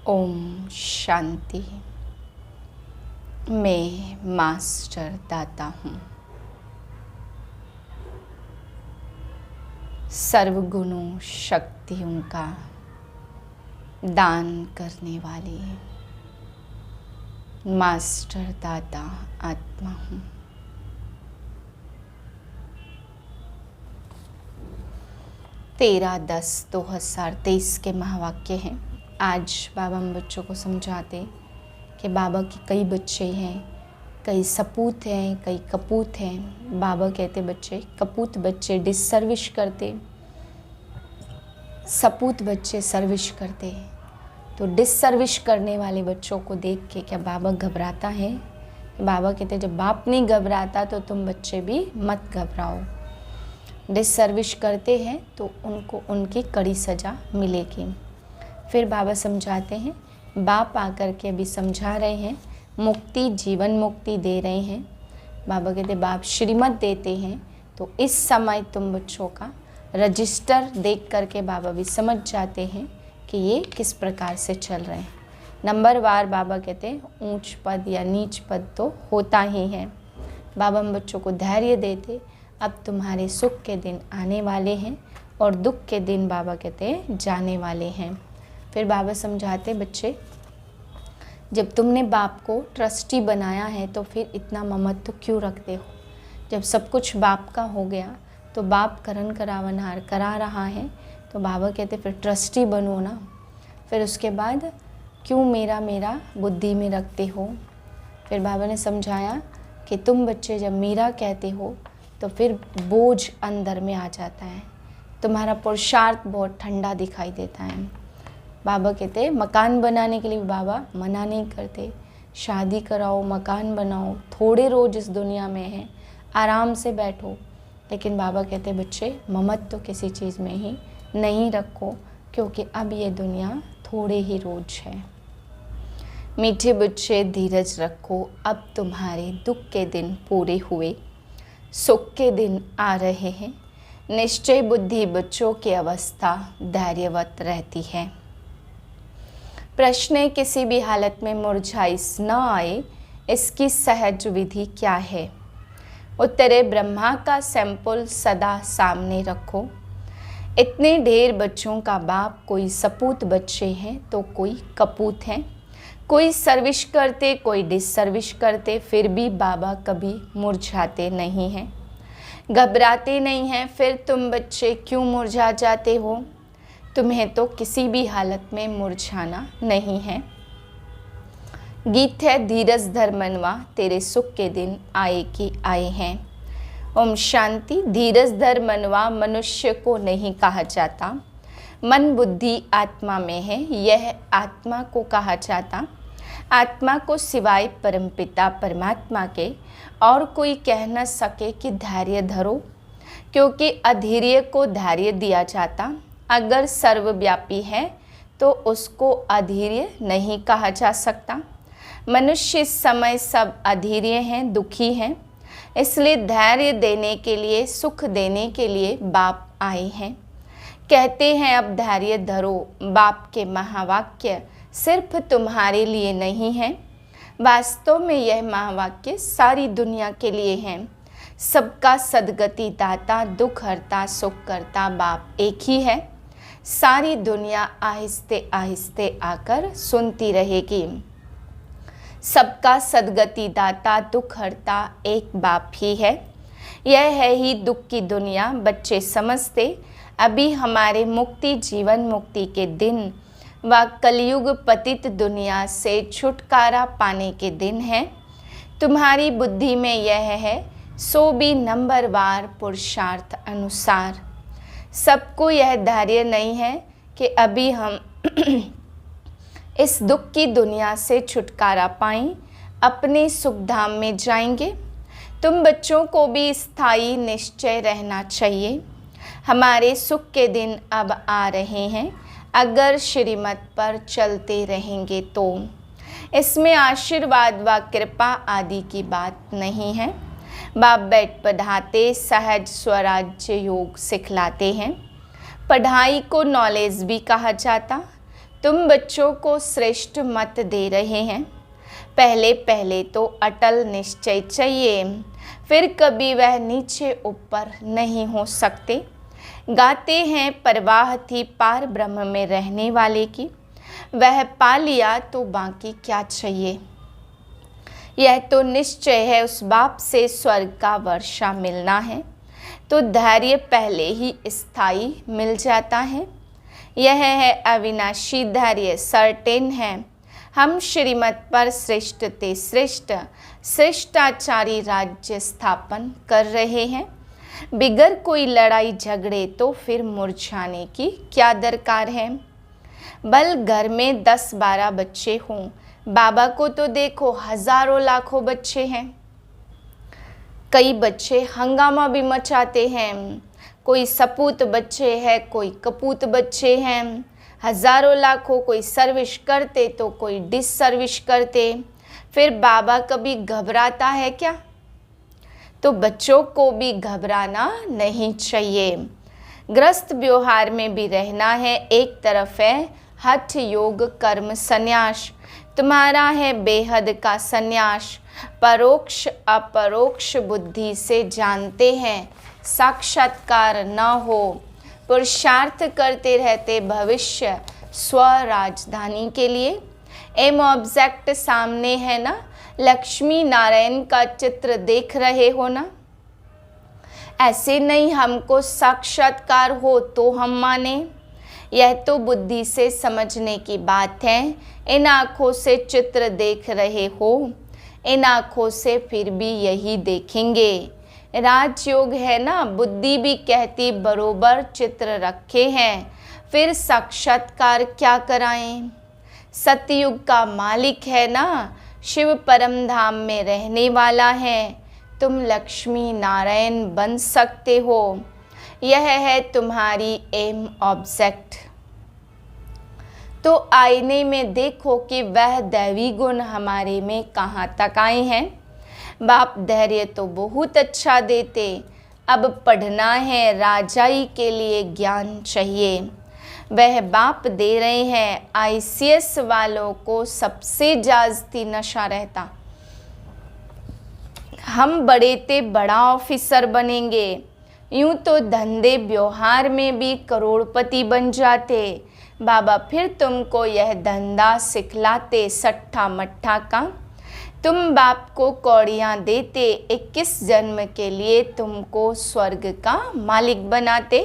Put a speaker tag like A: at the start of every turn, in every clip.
A: ओम शांति। मैं मास्टर दाता हूँ, सर्वगुणों शक्तियों का दान करने वाली मास्टर दाता आत्मा हूँ। तेरह 10/2023 के महावाक्य हैं। आज बाबा हम बच्चों को समझाते कि बाबा के कई बच्चे हैं, कई सपूत हैं, कई कपूत हैं। बाबा कहते बच्चे कपूत बच्चे डिसर्विश करते, सपूत बच्चे सर्विश करते। तो डिसर्विश करने वाले बच्चों को देख के क्या बाबा घबराता है? बाबा कहते जब बाप नहीं घबराता तो तुम बच्चे भी मत घबराओ। डिसर्विश करते हैं तो उनको उनकी कड़ी सज़ा मिलेगी। फिर बाबा समझाते हैं, बाप आकर के अभी समझा रहे हैं, मुक्ति जीवन मुक्ति दे रहे हैं। बाबा कहते बाप श्रीमत देते हैं तो इस समय तुम बच्चों का रजिस्टर देख करके बाबा भी समझ जाते हैं कि ये किस प्रकार से चल रहे हैं। नंबरवार बाबा कहते हैं ऊंच पद या नीच पद तो होता ही है। बाबा हम बच्चों को धैर्य देते, अब तुम्हारे सुख के दिन आने वाले हैं और दुख के दिन बाबा कहते हैं जाने वाले हैं। फिर बाबा समझाते बच्चे जब तुमने बाप को ट्रस्टी बनाया है तो फिर इतना ममत्व क्यों रखते हो? जब सब कुछ बाप का हो गया तो बाप करन करावनहार करा रहा है तो बाबा कहते फिर ट्रस्टी बनो ना। फिर उसके बाद क्यों मेरा बुद्धि में रखते हो? फिर बाबा ने समझाया कि तुम बच्चे जब मेरा कहते हो तो फिर बोझ अंदर में आ जाता है, तुम्हारा पुरुषार्थ बहुत ठंडा दिखाई देता है। बाबा कहते मकान बनाने के लिए बाबा मना नहीं करते, शादी कराओ, मकान बनाओ, थोड़े रोज इस दुनिया में है, आराम से बैठो। लेकिन बाबा कहते बच्चे ममत्व तो किसी चीज़ में ही नहीं रखो, क्योंकि अब ये दुनिया थोड़े ही रोज है। मीठे बच्चे धीरज रखो, अब तुम्हारे दुख के दिन पूरे हुए, सुख के दिन आ रहे हैं। निश्चय बुद्धि बच्चों की अवस्था धैर्यवत रहती है। प्रश्न किसी भी हालत में मुरझाई न आए, इसकी सहज विधि क्या है? उत्तरे ब्रह्मा का सैंपल सदा सामने रखो। इतने ढेर बच्चों का बाप, कोई सपूत बच्चे हैं तो कोई कपूत हैं, कोई सर्विस करते कोई डिसर्विस करते, फिर भी बाबा कभी मुरझाते नहीं हैं, घबराते नहीं हैं। फिर तुम बच्चे क्यों मुरझा जाते हो? तुम्हें तो किसी भी हालत में मुरझाना नहीं है। गीत है धीरज धर मनवा, तेरे सुख के दिन आए कि आए हैं। ओम शांति। धीरज धर मनवा मनुष्य को नहीं कहा जाता, मन बुद्धि आत्मा में है, यह आत्मा को कहा जाता। आत्मा को सिवाय परमपिता परमात्मा के और कोई कह न सके कि धैर्य धरो, क्योंकि अधीर्य को धैर्य दिया जाता। अगर सर्वव्यापी है तो उसको अधीर्य नहीं कहा जा सकता। मनुष्य इस समय सब अधीर्य हैं, दुखी हैं, इसलिए धैर्य देने के लिए, सुख देने के लिए बाप आए हैं। कहते हैं अब धैर्य धरो। बाप के महावाक्य सिर्फ तुम्हारे लिए नहीं है, वास्तव में यह महावाक्य सारी दुनिया के लिए है। सबका सद्गति दाता, दुख हरता, सुख करता बाप एक ही है। सारी दुनिया आहिस्ते आहिस्ते आकर सुनती रहेगी। सबका सद्गति दाता, दुख हरता एक बाप ही है। यह है ही दुख की दुनिया, बच्चे समझते अभी हमारे मुक्ति जीवन मुक्ति के दिन व कलयुग पतित दुनिया से छुटकारा पाने के दिन है। तुम्हारी बुद्धि में यह है, सो भी नंबरवार पुरुषार्थ अनुसार। सबको यह धैर्य नहीं है कि अभी हम इस दुख की दुनिया से छुटकारा पाएं, अपने सुख धाम में जाएंगे। तुम बच्चों को भी स्थायी निश्चय रहना चाहिए। हमारे सुख के दिन अब आ रहे हैं, अगर श्रीमत पर चलते रहेंगे तो। इसमें आशीर्वाद व कृपा आदि की बात नहीं है। बाप बैठ पढ़ाते, सहज स्वराज्य योग सिखलाते हैं। पढ़ाई को नॉलेज भी कहा जाता, तुम बच्चों को श्रेष्ठ मत दे रहे हैं। पहले पहले तो अटल निश्चय चाहिए, फिर कभी वह नीचे ऊपर नहीं हो सकते। गाते हैं परवाह थी पार ब्रह्म में रहने वाले की, वह पा लिया तो बाकी क्या चाहिए। यह तो निश्चय है उस बाप से स्वर्ग का वर्षा मिलना है, तो धैर्य पहले ही स्थायी मिल जाता है। यह है अविनाशी धैर्य, सर्टेन है। हम श्रीमत पर श्रेष्ठ ते श्रेष्ठ श्रेष्ठाचारी राज्य स्थापन कर रहे हैं। बिगर कोई लड़ाई झगड़े तो फिर मुरझाने की क्या दरकार है। बल घर में 10-12 बच्चे हों, बाबा को तो देखो हजारों लाखों बच्चे हैं। कई बच्चे हंगामा भी मचाते हैं, कोई सपूत बच्चे हैं, कोई कपूत बच्चे हैं। हजारों लाखों कोई सर्विस करते तो कोई डिस सर्विस करते। फिर बाबा कभी घबराता है क्या? तो बच्चों को भी घबराना नहीं चाहिए। ग्रस्त व्यवहार में भी रहना है। एक तरफ है हठ योग कर्म संन्यास, तुम्हारा है बेहद का संन्यास। परोक्ष अपरोक्ष बुद्धि से जानते हैं, साक्षात्कार न हो। पुरुषार्थ करते रहते भविष्य स्व राजधानी के लिए। एम ऑब्जेक्ट सामने है ना, लक्ष्मी नारायण का चित्र देख रहे हो ना। ऐसे नहीं हमको साक्षात्कार हो तो हम माने, यह तो बुद्धि से समझने की बात है। इन आँखों से चित्र देख रहे हो, इन आँखों से फिर भी यही देखेंगे। राजयोग है ना, बुद्धि भी कहती बरोबर चित्र रखे हैं, फिर साक्षात्कार क्या कराएं। सतयुग का मालिक है ना, शिव परम धाम में रहने वाला है, तुम लक्ष्मी नारायण बन सकते हो। यह है तुम्हारी एम ऑब्जेक्ट। तो आईने में देखो कि वह दैवी गुण हमारे में कहाँ तक आए हैं। बाप धैर्य तो बहुत अच्छा देते, अब पढ़ना है, राजाई के लिए ज्ञान चाहिए। वह बाप दे रहे हैं। आईसीएस वालों को सबसे जास्ती नशा रहता, हम बड़े ते बड़ा ऑफिसर बनेंगे। यूं तो धंधे व्यवहार में भी करोड़पति बन जाते। बाबा फिर तुमको यह धंधा सिखलाते सट्ठा मट्ठा का। तुम बाप को कौड़ियाँ देते, 21 जन्म के लिए तुमको स्वर्ग का मालिक बनाते।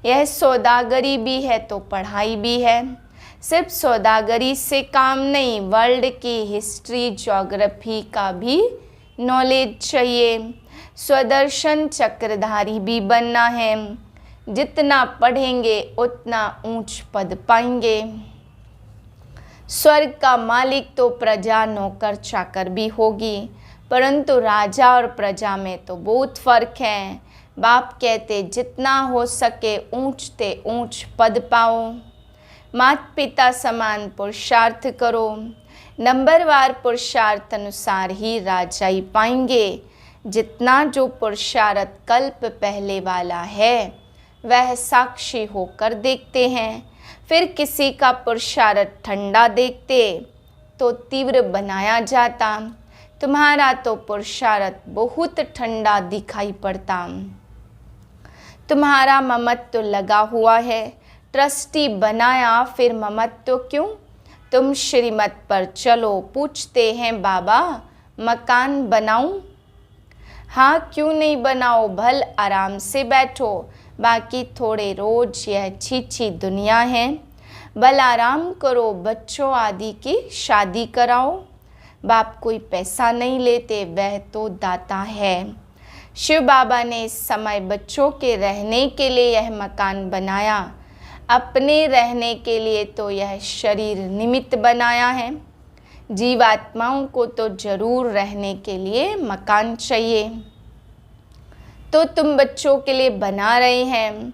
A: यह सौदागरी भी है तो पढ़ाई भी है। सिर्फ सौदागरी से काम नहीं, वर्ल्ड की हिस्ट्री ज्योग्राफी का भी नॉलेज चाहिए। स्वदर्शन चक्रधारी भी बनना है। जितना पढ़ेंगे उतना ऊंच पद पाएंगे। स्वर्ग का मालिक तो प्रजा नौकर चाकर भी होगी, परंतु राजा और प्रजा में तो बहुत फर्क है। बाप कहते जितना हो सके ऊंचते ऊंच पद पाओ। माता पिता समान पुरुषार्थ करो। नंबरवार पुरुषार्थ अनुसार ही राजाई पाएंगे। जितना जो पुरुषार्थ कल्प पहले वाला है वह साक्षी होकर देखते हैं। फिर किसी का पुरुषार्थ ठंडा देखते तो तीव्र बनाया जाता। तुम्हारा तो पुरुषार्थ बहुत ठंडा दिखाई पड़ता। तुम्हारा ममत्व लगा हुआ है, ट्रस्टी बनाया, फिर ममत्व क्यों? तुम श्रीमत पर चलो, पूछते हैं बाबा मकान बनाऊं? हाँ क्यों नहीं बनाओ, भल आराम से बैठो। बाकी थोड़े रोज यह छी दुनिया है, भल आराम करो, बच्चों आदि की शादी कराओ। बाप कोई पैसा नहीं लेते, वह तो दाता है। शिव बाबा ने इस समय बच्चों के रहने के लिए यह मकान बनाया, अपने रहने के लिए तो यह शरीर निमित्त बनाया है। जीवात्माओं को तो जरूर रहने के लिए मकान चाहिए, तो तुम बच्चों के लिए बना रहे हैं।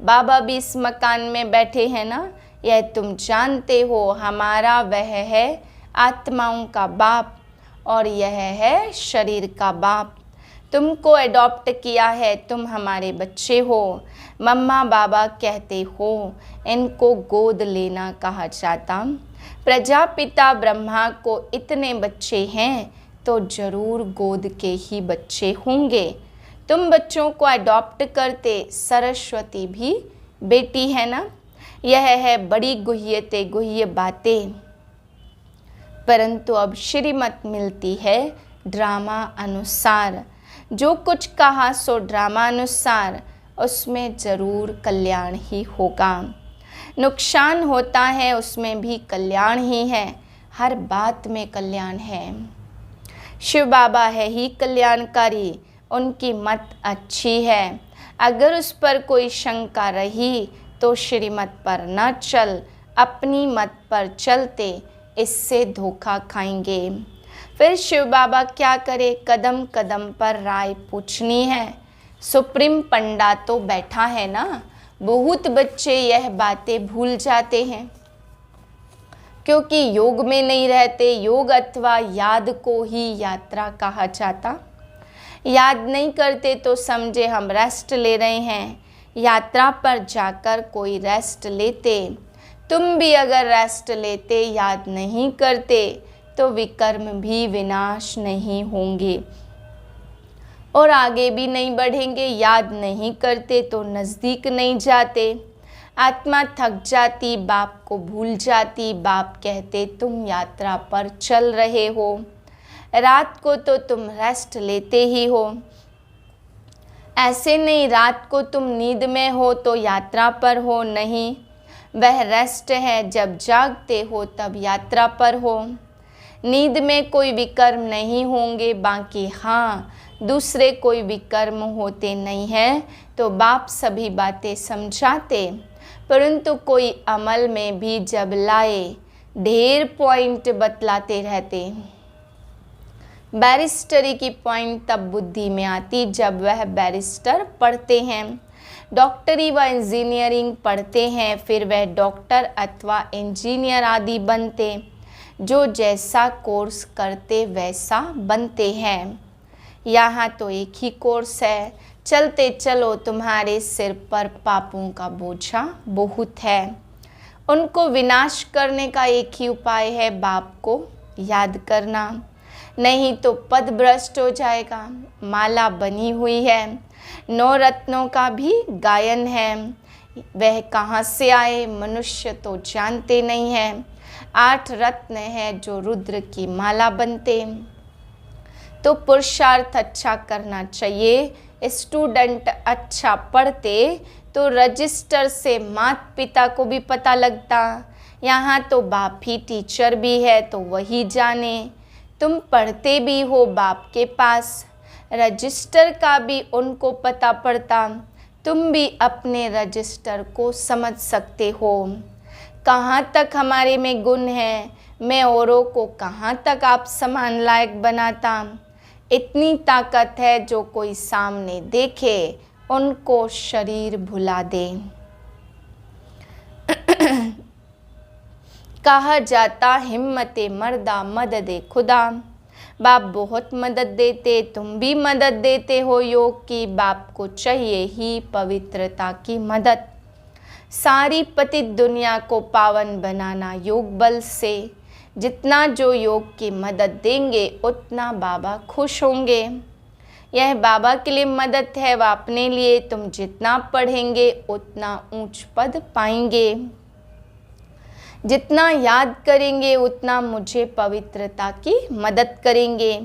A: बाबा भी इस मकान में बैठे हैं ना, यह तुम जानते हो। हमारा वह है आत्माओं का बाप और यह है शरीर का बाप। तुमको अडॉप्ट किया है, तुम हमारे बच्चे हो, मम्मा बाबा कहते हो, इनको गोद लेना कहा जाता। प्रजापिता ब्रह्मा को इतने बच्चे हैं तो जरूर गोद के ही बच्चे होंगे। तुम बच्चों को अडॉप्ट करते, सरस्वती भी बेटी है ना। यह है बड़ी गुह्य बातें। परंतु अब श्रीमत मिलती है ड्रामा अनुसार। जो कुछ कहा सो ड्रामा अनुसार, उसमें ज़रूर कल्याण ही होगा। नुकसान होता है उसमें भी कल्याण ही है, हर बात में कल्याण है। शिव बाबा है ही कल्याणकारी, उनकी मत अच्छी है। अगर उस पर कोई शंका रही तो श्रीमत पर न चल, अपनी मत पर चलते, इससे धोखा खाएंगे। फिर शिव बाबा क्या करे, कदम कदम पर राय पूछनी है। सुप्रीम पंडा तो बैठा है ना। बहुत बच्चे यह बातें भूल जाते हैं क्योंकि योग में नहीं रहते। योग अथवा याद को ही यात्रा कहा जाता। याद नहीं करते तो समझे हम रेस्ट ले रहे हैं। यात्रा पर जाकर कोई रेस्ट लेते। तुम भी अगर रेस्ट लेते, याद नहीं करते, तो विकर्म भी विनाश नहीं होंगे और आगे भी नहीं बढ़ेंगे। याद नहीं करते तो नज़दीक नहीं जाते। आत्मा थक जाती, बाप को भूल जाती। बाप कहते तुम यात्रा पर चल रहे हो, रात को तो तुम रेस्ट लेते ही हो। ऐसे नहीं रात को तुम नींद में हो तो यात्रा पर हो, नहीं, वह रेस्ट है। जब जागते हो तब यात्रा पर हो। नींद में कोई विकर्म नहीं होंगे, बाकी हाँ दूसरे कोई विकर्म होते नहीं हैं तो बाप सभी बातें समझाते। परंतु कोई अमल में भी जब लाए, ढेर पॉइंट बतलाते रहते। बैरिस्टरी की पॉइंट तब बुद्धि में आती जब वह बैरिस्टर पढ़ते हैं, डॉक्टरी व इंजीनियरिंग पढ़ते हैं, फिर वह डॉक्टर अथवा इंजीनियर आदि बनते। जो जैसा कोर्स करते वैसा बनते हैं। यहाँ तो एक ही कोर्स है, चलते चलो, तुम्हारे सिर पर पापों का बोझा बहुत है। उनको विनाश करने का एक ही उपाय है, बाप को याद करना, नहीं तो पद भ्रष्ट हो जाएगा। माला बनी हुई है, 9 रत्नों का भी गायन है। वह कहाँ से आए मनुष्य तो जानते नहीं हैं। 8 रत्न हैं जो रुद्र की माला बनते। तो पुरुषार्थ अच्छा करना चाहिए। स्टूडेंट अच्छा पढ़ते तो रजिस्टर से माता पिता को भी पता लगता। यहाँ तो बाप ही टीचर भी है तो वही जाने। तुम पढ़ते भी हो बाप के पास, रजिस्टर का भी उनको पता पड़ता। तुम भी अपने रजिस्टर को समझ सकते हो। कहाँ तक हमारे में गुण है, मैं औरों को कहाँ तक आप समान लायक बनाता। इतनी ताकत है जो कोई सामने देखे उनको शरीर भुला दे। कहा जाता हिम्मते मर्दा मददे खुदा। बाप बहुत मदद देते, तुम भी मदद देते हो योग की। बाप को चाहिए ही पवित्रता की मदद। सारी पतित दुनिया को पावन बनाना योग बल से। जितना जो योग की मदद देंगे उतना बाबा खुश होंगे। यह बाबा के लिए मदद है व अपने लिए। तुम जितना पढ़ेंगे उतना ऊंच पद पाएंगे। जितना याद करेंगे उतना मुझे पवित्रता की मदद करेंगे।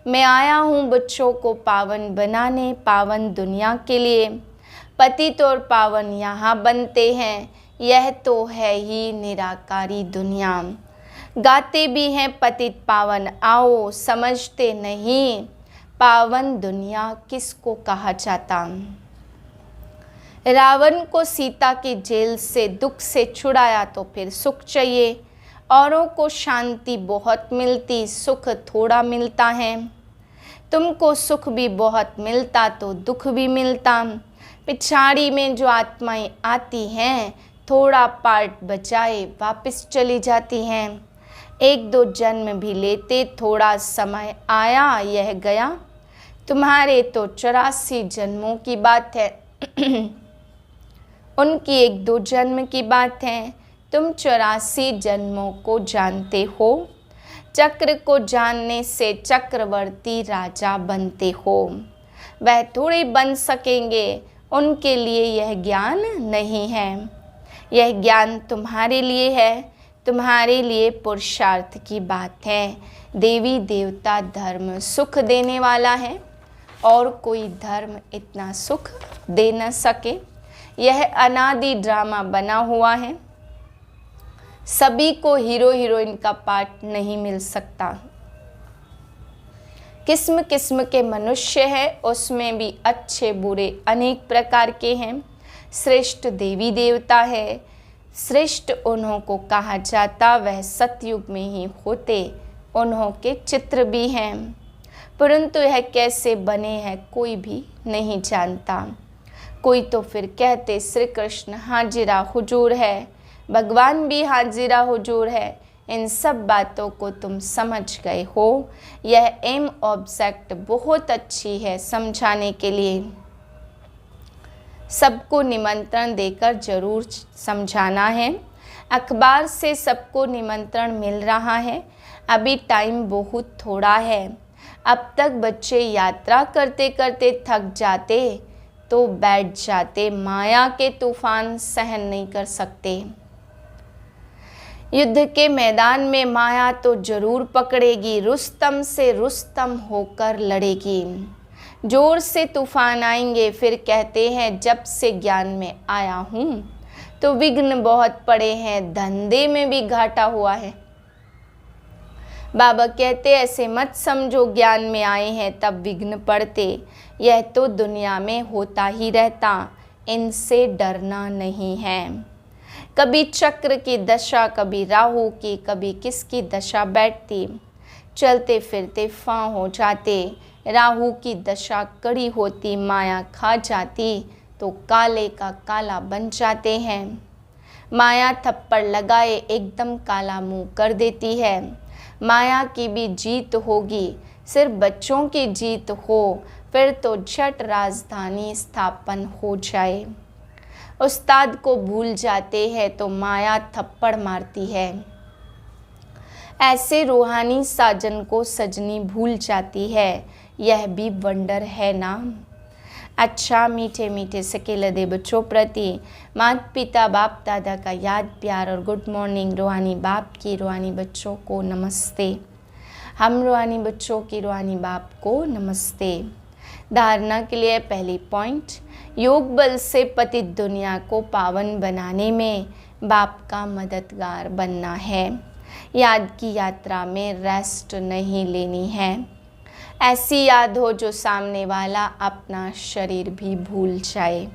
A: मैं आया हूँ बच्चों को पावन बनाने, पावन दुनिया के लिए। पतित और पावन यहाँ बनते हैं, यह तो है ही निराकारी दुनिया। गाते भी हैं पतित पावन आओ, समझते नहीं पावन दुनिया किसको कहा जाता। रावण को सीता की जेल से दुख से छुड़ाया तो फिर सुख चाहिए। औरों को शांति बहुत मिलती, सुख थोड़ा मिलता है। तुमको सुख भी बहुत मिलता तो दुख भी मिलता। पिछाड़ी में जो आत्माएं आती हैं, थोड़ा पार्ट बचाए वापस चली जाती हैं। 1-2 जन्म भी लेते, थोड़ा समय आया यह गया। तुम्हारे तो 84 जन्मों की बात है, उनकी 1-2 जन्म की बात है। तुम 84 जन्मों को जानते हो। चक्र को जानने से चक्रवर्ती राजा बनते हो। वह थोड़े बन सकेंगे, उनके लिए यह ज्ञान नहीं है। यह ज्ञान तुम्हारे लिए है, तुम्हारे लिए पुरुषार्थ की बात है। देवी देवता धर्म सुख देने वाला है और कोई धर्म इतना सुख दे न सके। यह अनादि ड्रामा बना हुआ है। सभी को हीरो हीरोइन का पार्ट नहीं मिल सकता। किस्म किस्म के मनुष्य हैं, उसमें भी अच्छे बुरे अनेक प्रकार के हैं। श्रेष्ठ देवी देवता है, श्रेष्ठ उन्हों को कहा जाता, वह सतयुग में ही होते। उन्हों के चित्र भी हैं, परंतु यह कैसे बने हैं कोई भी नहीं जानता। कोई तो फिर कहते श्री कृष्ण हाजिरा हुजूर है, भगवान भी हाजिरा हुजूर है। इन सब बातों को तुम समझ गए हो। यह एम ऑब्जेक्ट बहुत अच्छी है समझाने के लिए। सबको निमंत्रण देकर जरूर समझाना है। अखबार से सबको निमंत्रण मिल रहा है। अभी टाइम बहुत थोड़ा है। अब तक बच्चे यात्रा करते करते थक जाते तो बैठ जाते, माया के तूफान सहन नहीं कर सकते। युद्ध के मैदान में माया तो जरूर पकड़ेगी, रुस्तम से रुस्तम होकर लड़ेगी। जोर से तूफान आएंगे, फिर कहते हैं जब से ज्ञान में आया हूँ तो विघ्न बहुत पड़े हैं, धंधे में भी घाटा हुआ है। बाबा कहते ऐसे मत समझो ज्ञान में आए हैं तब विघ्न पड़ते, यह तो दुनिया में होता ही रहता, इनसे डरना नहीं है। कभी चक्र की दशा, कभी राहु की, कभी किसकी दशा बैठती, चलते फिरते फां हो जाते। राहु की दशा कड़ी होती, माया खा जाती तो काले का काला बन जाते हैं। माया थप्पड़ लगाए एकदम काला मुंह कर देती है। माया की भी जीत होगी, सिर्फ बच्चों की जीत हो फिर तो झट राजधानी स्थापन हो जाए। उस्ताद को भूल जाते हैं तो माया थप्पड़ मारती है। ऐसे रूहानी साजन को सजनी भूल जाती है, यह भी वंडर है ना। अच्छा मीठे मीठे सकेलदे बच्चों प्रति माता पिता बाप दादा का याद प्यार और गुड मॉर्निंग। रूहानी बाप की रूहानी बच्चों को नमस्ते। हम रूहानी बच्चों की रूहानी बाप को नमस्ते। धारणा के लिए पहली पॉइंट, योग बल से पतित दुनिया को पावन बनाने में बाप का मददगार बनना है। याद की यात्रा में रेस्ट नहीं लेनी है। ऐसी याद हो जो सामने वाला अपना शरीर भी भूल जाए।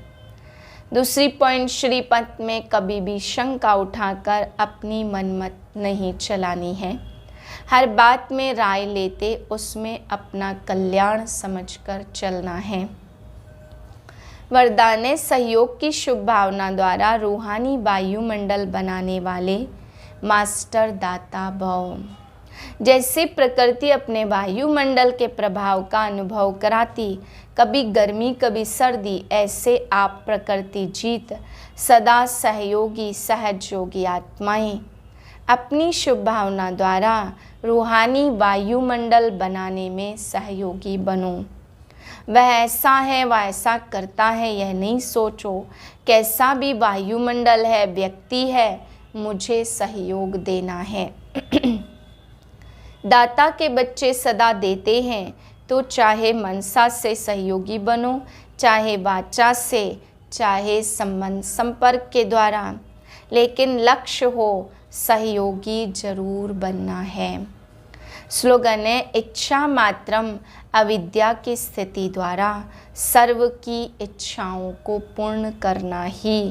A: दूसरी पॉइंट, श्रीपद में कभी भी शंका उठाकर अपनी मनमत नहीं चलानी है। हर बात में राय लेते उसमें अपना कल्याण समझकर चलना है। वरदान सहयोग की शुभ भावना द्वारा रूहानी वायुमंडल बनाने वाले मास्टर दाता भव। जैसे प्रकृति अपने वायुमंडल के प्रभाव का अनुभव कराती, कभी गर्मी कभी सर्दी, ऐसे आप प्रकृति जीत सदा सहयोगी सहयोगी आत्माएं अपनी शुभ भावना द्वारा रूहानी वायुमंडल बनाने में सहयोगी बनो। वह ऐसा है, वह ऐसा करता है, यह नहीं सोचो कैसा भी वायुमंडल है, व्यक्ति है, मुझे सहयोग देना है। दाता के बच्चे सदा देते हैं, तो चाहे मनसा से सहयोगी बनो, चाहे वाचा से, चाहे संबंध संपर्क के द्वारा, लेकिन लक्ष्य हो सहयोगी जरूर बनना है। स्लोगन है, इच्छा मात्रम अविद्या की स्थिति द्वारा सर्व की इच्छाओं को पूर्ण करना ही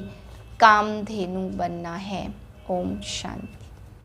A: कामधेनु बनना है। ओम शांति।